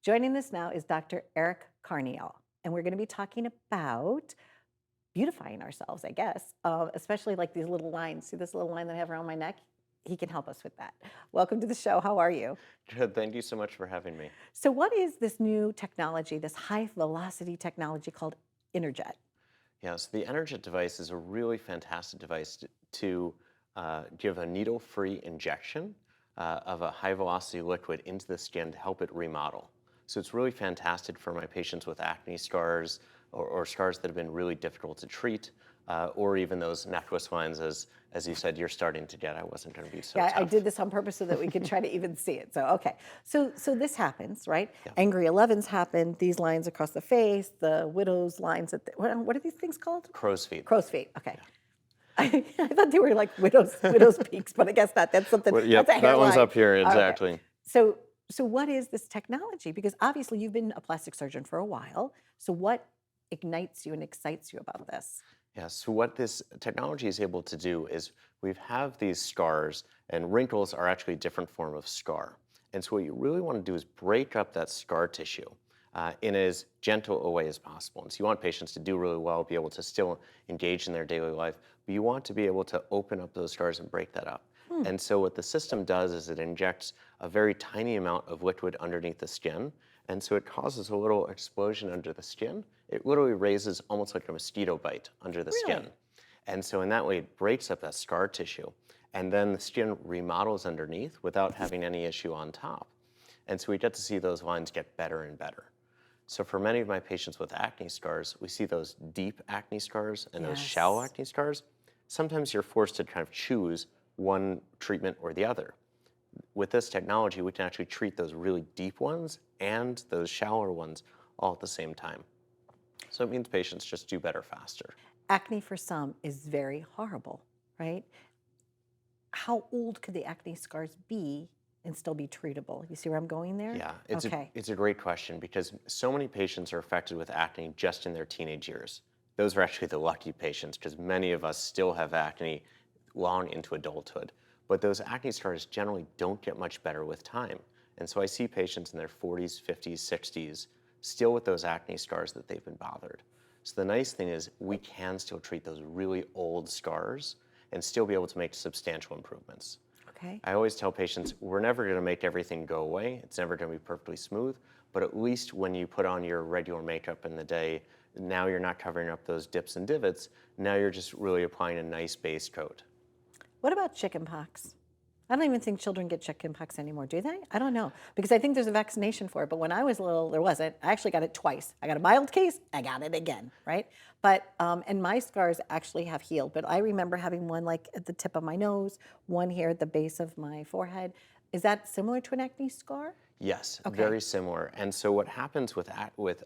Joining us now is Dr. Eric Carniol, and we're going to be talking about beautifying ourselves, I guess, especially like these little lines. See this little line that I have around my neck? He can help us with that. Welcome to the show. How are you? Good. Thank you so much for having me. So, what is this new technology, this high velocity technology called EnerJet? Yes, the EnerJet device is a really fantastic device to give a needle-free injection of a high-velocity liquid into the skin to help it remodel. So it's really fantastic for my patients with acne scars or scars that have been really difficult to treat, or even those necklace lines, as you said, you're starting to get. I wasn't going to be so Yeah, I did tough. this on purpose so that we could try to even see it. So, okay. So this happens, right? Yeah. Angry 11s happen, these lines across the face, the widow's lines, what are these things called? Crow's feet. Crow's feet, okay. I thought they were like widow's peaks, but I guess not. That's something, Well, that's yep, a that one's hairline. up here, Okay. exactly. So what is this technology? Because obviously you've been a plastic surgeon for a while. So what ignites you and excites you about this? Yeah, so what this technology is able to do is we have these scars, and wrinkles are actually a different form of scar. And so what you really want to do is break up that scar tissue in as gentle a way as possible. And so you want patients to do really well, be able to still engage in their daily life, but you want to be able to open up those scars and break that up. Hmm. And so what the system does is it injects a very tiny amount of liquid underneath the skin, and so it causes a little explosion under the skin. It literally raises almost like a mosquito bite under the skin. Really? And so in that way, it breaks up that scar tissue. And then the skin remodels underneath without having any issue on top. And so we get to see those lines get better and better. So for many of my patients with acne scars, we see those deep acne scars and those shallow Yes. acne scars. Sometimes you're forced to kind of choose one treatment or the other. With this technology, we can actually treat those really deep ones and those shallower ones all at the same time. So it means patients just do better faster. Acne for some is very horrible, right? How old could the acne scars be and still be treatable? You see where I'm going there? Yeah, Okay. it's a great question because so many patients are affected with acne just in their teenage years. Those are actually the lucky patients because many of us still have acne long into adulthood. But those acne scars generally don't get much better with time. And so I see patients in their 40s, 50s, 60s still with those acne scars that they've been bothered. So the nice thing is we can still treat those really old scars and still be able to make substantial improvements. Okay. I always tell patients, we're never going to make everything go away. It's never going to be perfectly smooth. But at least when you put on your regular makeup in the day, now you're not covering up those dips and divots. Now you're just really applying a nice base coat. What about chickenpox? I don't even think children get chickenpox anymore, do they? I don't know. Because I think there's a vaccination for it. But when I was little, there wasn't. I actually got it twice. I got a mild case, I got it again, right? But, and my scars actually have healed. But I remember having one like at the tip of my nose, one here at the base of my forehead. Is that similar to an acne scar? Yes, Okay. very similar. And so what happens with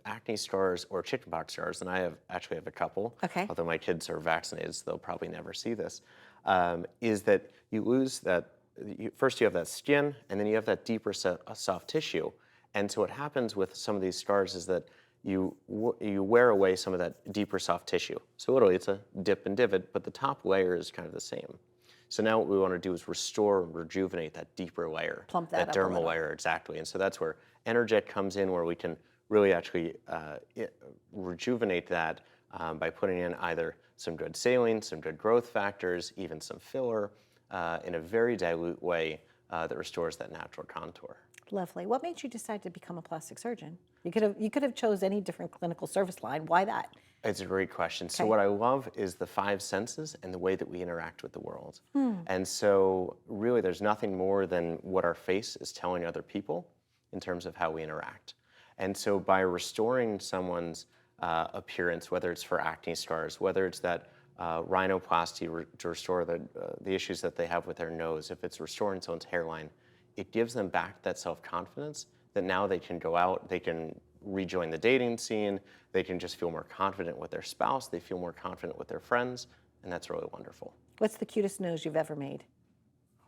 acne scars or chickenpox scars, and I actually have a couple, Okay. although my kids are vaccinated, so they'll probably never see this, is that you lose that, first you have that skin, and then you have that deeper soft tissue. And so what happens with some of these scars is that you wear away some of that deeper soft tissue. So literally it's a dip and divot, but the top layer is kind of the same. So now what we want to do is restore and rejuvenate that deeper layer, Plump that up a dermal little. layer, exactly. And so that's where EnerJet comes in, where we can really actually rejuvenate that by putting in either some good saline, some good growth factors, even some filler in a very dilute way that restores that natural contour. Lovely. What made you decide to become a plastic surgeon? You could have chose any different clinical service line. Why that? It's a great question. So Okay. what I love is the five senses and the way that we interact with the world. And so really there's nothing more than what our face is telling other people in terms of how we interact. And so by restoring someone's appearance, whether it's for acne scars, whether it's that rhinoplasty to restore the issues that they have with their nose, if it's restoring someone's hairline, it gives them back that self-confidence that now they can go out, they can rejoin the dating scene, they can just feel more confident with their spouse, they feel more confident with their friends, and that's really wonderful. What's the cutest nose you've ever made?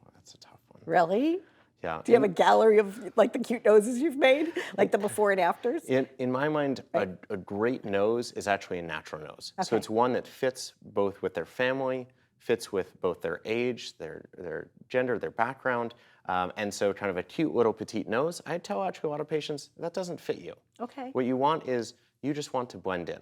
Oh, that's a tough one. Really? Yeah. Do you have a gallery of like the cute noses you've made, like the before and afters? In my mind, a great nose is actually a natural nose. So Okay. it's one that fits both with their family, fits with both their age, their gender, their background. And so kind of a cute little petite nose, I tell actually a lot of patients, that doesn't fit you. Okay. What you want is, you just want to blend in.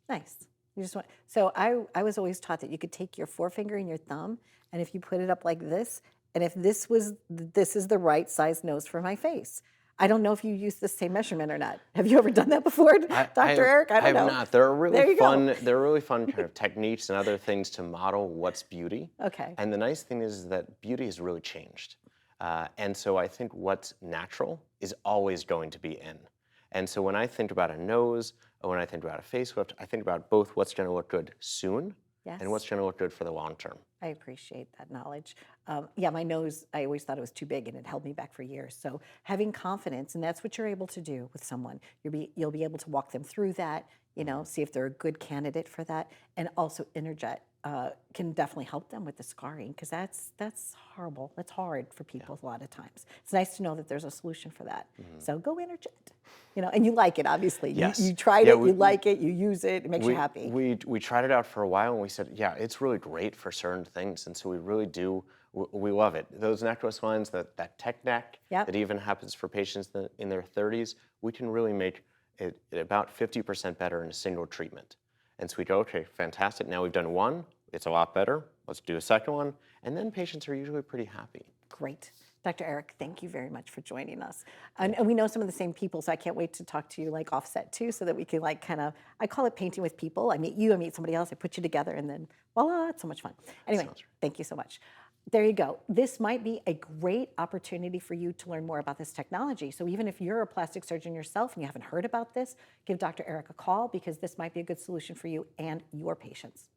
Nice. You just want, so I was always taught that you could take your forefinger and your thumb, and if you put it up like this, and if this is the right size nose for my face. I don't know if you use the same measurement or not. Have you ever done that before, Dr. Eric? I don't know. I have not. There are There you go. there are really fun kind of techniques and other things to model what's beauty. Okay. And the nice thing is that beauty has really changed. And so I think what's natural is always going to be in. And so when I think about a nose, or when I think about a facelift, I think about both what's going to look good soon Yes. and what's going to look good for the long term. I appreciate that knowledge. Yeah, my nose, I always thought it was too big and it held me back for years. So having confidence, and that's what you're able to do with someone. You'll be able to walk them through that, see if they're a good candidate for that. And also EnerJet can definitely help them with the scarring, because that's horrible. That's hard for people a lot of times. It's nice to know that there's a solution for that. So go EnerJet. And you like it, obviously. Yes. You tried it, you like it, you use it, it makes you happy. We tried it out for a while and we said, yeah, it's really great for certain things. And so we really do, we love it. Those necklace lines, that tech neck, that even happens for patients in their 30s, we can really make it about 50% better in a single treatment. And so we go, okay, fantastic. Now we've done one, it's a lot better. Let's do a second one. And then patients are usually pretty happy. Great. Dr. Eric, thank you very much for joining us. And we know some of the same people, so I can't wait to talk to you like offset too, so that we can like kind of, I call it painting with people. I meet you, I meet somebody else, I put you together, and then voila, it's so much fun. Anyway, thank you so much. There you go. This might be a great opportunity for you to learn more about this technology. So even if you're a plastic surgeon yourself and you haven't heard about this, give Dr. Eric a call, because this might be a good solution for you and your patients.